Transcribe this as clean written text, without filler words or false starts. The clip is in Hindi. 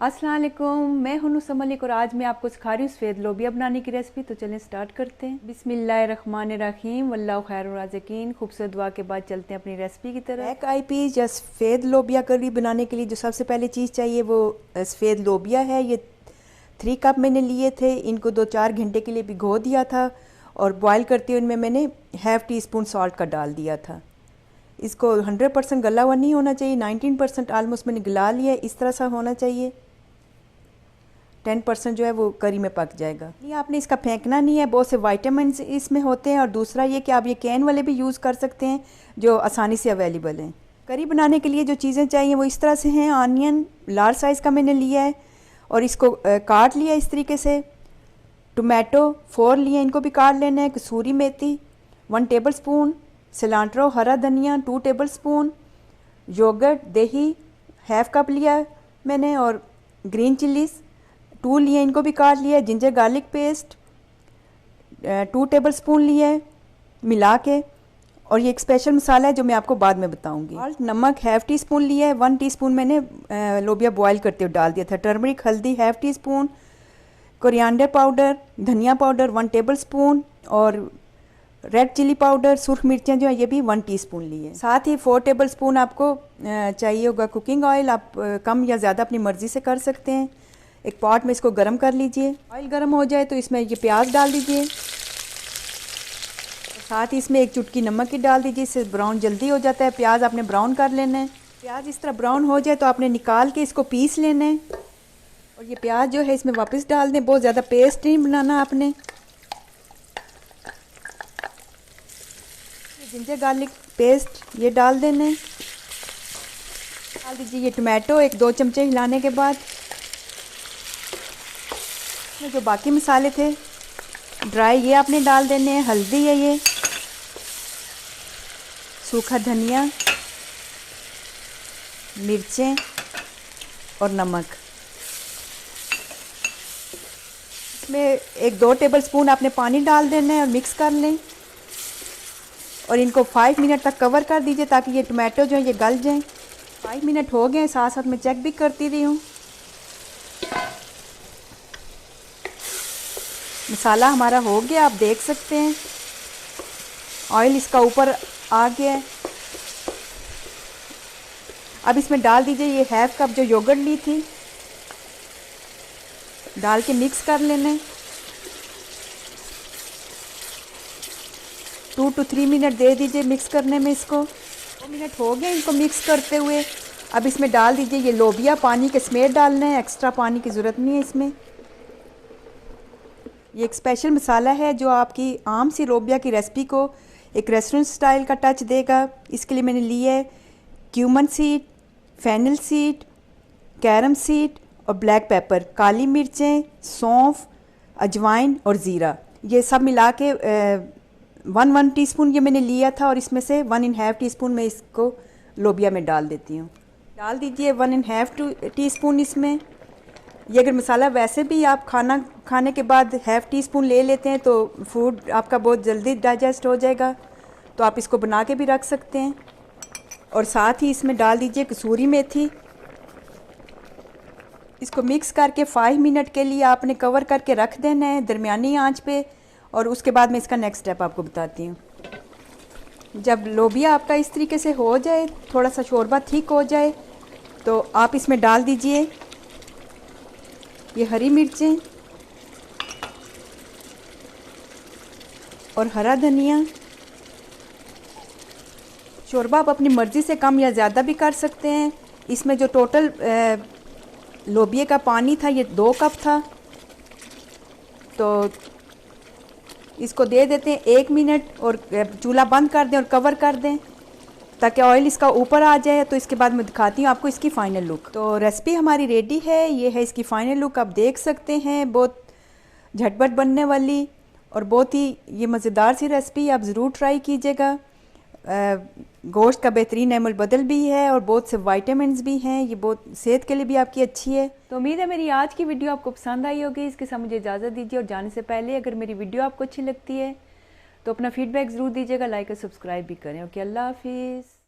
अस्सलाम वालेकुम, मैं हूं नुसरत मलिक और आज मैं आपको सिखा रही हूँ सफ़ेद लोबिया बनाने की रेसिपी। तो चलें स्टार्ट करते हैं। बिस्मिल्लाहिर्रहमानिर्रहीम, वल्लाहु खैरुर राज़िकीन। खूबसूरत दुआ के बाद चलते हैं अपनी रेसिपी की तरफ। ब्लैक आई पीस या सफ़ेद लोबिया करी बनाने के लिए जो सबसे पहले चीज़ चाहिए वो सफ़ेद लोबिया है। ये 3 कप मैंने लिए थे। इनको 2-4 घंटे के लिए भिगो दिया था और बॉयल करते हुए इनमें मैंने ½ टी स्पून सॉल्ट का डाल दिया था। इसको 100% गला हुआ नहीं होना चाहिए, 19% आलमोस्ट मैंने गला लिया, इस तरह सा होना चाहिए। 10% जो है वो करी में पक जाएगा। ये आपने इसका फेंकना नहीं है, बहुत से विटामिन्स इसमें होते हैं। और दूसरा ये कि आप ये कैन वाले भी यूज़ कर सकते हैं जो आसानी से अवेलेबल हैं। करी बनाने के लिए जो चीज़ें चाहिए वो इस तरह से हैं। ऑनियन लार्ज साइज़ का मैंने लिया है और इसको काट लिया इस तरीके से। टोमेटो 4 लिए, इनको भी काट लेना है। कसूरी मेथी 1 टेबल स्पून, सिलांट्रो हरा धनिया 2 टेबल स्पून, योगर्ट दही ½ कप लिया मैंने और ग्रीन चिलीज़ 2 लिए, इनको भी काट लिया। Ginger garlic paste 2 table spoon लिए मिला के। और ये एक स्पेशल मसाला है जो मैं आपको बाद में बताऊंगी। और नमक ½ टी स्पून लिया है। 1 टीस्पून मैंने लोबिया बॉयल करते हुए डाल दिया था। टर्मरिक हल्दी ½ टी स्पून, कोरिएंडर पाउडर धनिया पाउडर 1 टेबल स्पून और रेड चिली पाउडर सुर्ख मिर्चें जो है ये भी 1 टीस्पून लिए। साथ ही 4 टेबल स्पून आपको चाहिए होगा कुकिंग ऑयल। आप कम या ज़्यादा अपनी मर्ज़ी से कर सकते हैं। एक पॉट में इसको गर्म कर लीजिए। ऑयल गर्म हो जाए तो इसमें ये प्याज डाल दीजिए। साथ ही इसमें एक चुटकी नमक की डाल दीजिए, इससे ब्राउन जल्दी हो जाता है। प्याज आपने ब्राउन कर लेना है। प्याज इस तरह ब्राउन हो जाए तो आपने निकाल के इसको पीस लेना है और ये प्याज जो है इसमें वापस डाल दें। बहुत ज़्यादा पेस्ट नहीं बनाना आपने। जिंजर गार्लिक पेस्ट ये डाल देना है। डाल दीजिए ये टोमेटो, 1-2 चमचे हिलाने के बाद। जो बाकी मसाले थे ड्राई ये आपने डाल देने हैं। हल्दी है ये, सूखा धनिया, मिर्चें और नमक। इसमें 1-2 टेबल स्पून आपने पानी डाल देना है और मिक्स कर लें और इनको 5 मिनट तक कवर कर दीजिए ताकि ये टोमेटो जो है ये गल जाएं। 5 मिनट हो गए, साथ साथ मैं चेक भी करती रही हूँ। मसाला हमारा हो गया, आप देख सकते हैं ऑयल इसका ऊपर आ गया है। अब इसमें डाल दीजिए ये ½ कप जो योगर्ट ली थी, डाल के मिक्स कर लेना। 2 to 3 मिनट दे दीजिए मिक्स करने में। इसको 2 मिनट हो गए इनको मिक्स करते हुए। अब इसमें डाल दीजिए ये लोबिया। पानी के समेत डालना है, एक्स्ट्रा पानी की ज़रूरत नहीं है इसमें। ये एक स्पेशल मसाला है जो आपकी आम सी लोबिया की रेसिपी को एक रेस्टोरेंट स्टाइल का टच देगा। इसके लिए मैंने लिए है cumin seed, fennel seed, carom seed और ब्लैक पेपर, काली मिर्चें, सौंफ, अजवाइन और ज़ीरा। ये सब मिला के 1 टीस्पून ये मैंने लिया था और इसमें से 1½ टीस्पून मैं इसको लोबिया में डाल देती हूँ। डाल दीजिए 1½ टीस्पून इसमें। ये अगर मसाला वैसे भी आप खाना खाने के बाद ½ टीस्पून ले लेते हैं तो फूड आपका बहुत जल्दी डाइजेस्ट हो जाएगा, तो आप इसको बना के भी रख सकते हैं। और साथ ही इसमें डाल दीजिए कसूरी मेथी। इसको मिक्स करके 5 मिनट के लिए आपने कवर करके रख देना है दरमियानी आंच पे। और उसके बाद मैं इसका नेक्स्ट स्टेप आपको बताती हूँ। जब लोबिया आपका इस तरीके से हो जाए, थोड़ा सा शोरबा थिक हो जाए, तो आप इसमें डाल दीजिए ये हरी मिर्चें और हरा धनिया। शोरबा आप अपनी मर्ज़ी से कम या ज़्यादा भी कर सकते हैं। इसमें जो टोटल लोबिया का पानी था ये 2 कप था। तो इसको दे देते हैं 1 मिनट और चूल्हा बंद कर दें और कवर कर दें ताकि ऑयल इसका ऊपर आ जाए। तो इसके बाद मैं दिखाती हूँ आपको इसकी फ़ाइनल लुक। तो रेसिपी हमारी रेडी है, ये है इसकी फ़ाइनल लुक। आप देख सकते हैं बहुत झटपट बनने वाली और बहुत ही ये मज़ेदार सी रेसिपी। आप ज़रूर ट्राई कीजिएगा। गोश्त का बेहतरीन अमल बदल भी है और बहुत से विटामिन्स भी हैं। ये बहुत सेहत के लिए भी आपकी अच्छी है। तो उम्मीद है मेरी आज की वीडियो आपको पसंद आई होगी। इसके साथ मुझे इजाज़त दीजिए और जाने से पहले अगर मेरी वीडियो आपको अच्छी लगती है तो अपना फीडबैक ज़रूर दीजिएगा, लाइक और सब्सक्राइब भी करें। ओके, अल्लाह हाफिज़।